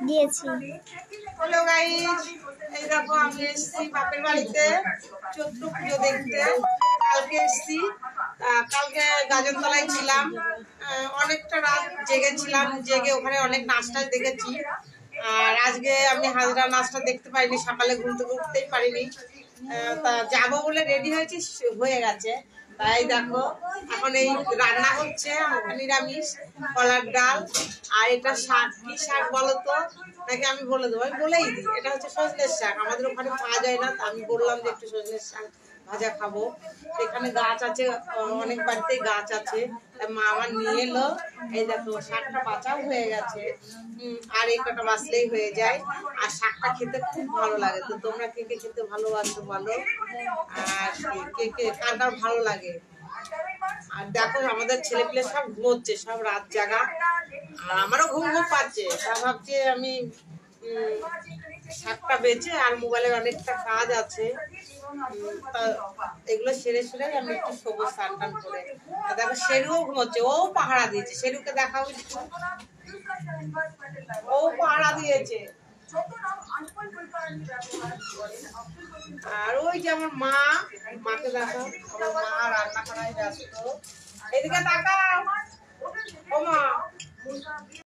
দিয়েছি। Hello guys, এই দেখো আমি এসেছি বাপের বাড়িতে চৈত্র পুজো দেখতে। কালকে এসেছি, কালকে গাজনতলায় ছিলাম, অনেকটা রাত জেগেছিলাম, জেগে ওখানে অনেক নাচটা দেখেছি। আর আজকে আমি হাজরা নাচটা দেখতে পাইনি, সকালে ঘুম থেকে উঠতেই পারিনি। তা যাবো বলে রেডি হয়েছি, হয়ে গেছে। তাই দেখো এখন এই রান্না হচ্ছে নিরামিষ, কলার ডাল। আর এটা শাক, কি শাক বলো তো, নাকি আমি বলে দেবো? আমি বলেই দিই, এটা হচ্ছে সজনের শাক। আমাদের ওখানে পাওয়া যায় না, আমি বললাম যে একটু সজনের শাক ভাজা খাবো। এখানে গাছ আছে, অনেক বাড়িতেই গাছ আছে, মা আমার নিয়ে এলো। এই দেখো শাকটা বাঁচাও হয়ে গেছে, আর এই কটা বাঁচলেই হয়ে যায়। আর শাকটা খেতে খুব ভালো লাগে। তো তোমরা কে কে খেতে ভালোবাসো বলো, আর কে কে কার কার ভালো লাগে। আর দেখো আমাদের ছেলে পেলে সব ঘুমোচ্ছে, সব রাত জাগা। আর আমারও ঘুম ঘুম পাচ্ছে। তা ভাবছি আমি শাকটা বেচে, আর মোবাইলের অনেকটা কাজ আছে, এগুলো সেরে সেরে আমি একটু সবুজ স্নান টান করে। দেখো শেরুও ঘুমোচ্ছে, ও পাহারা দিয়েছে। শেরুকে দেখাও একটু, ও পাহারা দিয়েছে। আর ওই যে আমার মা, মাকে দেখো, আমার মা রান্না করায় ব্যস্ত। এদিকে তাকাও ও মা।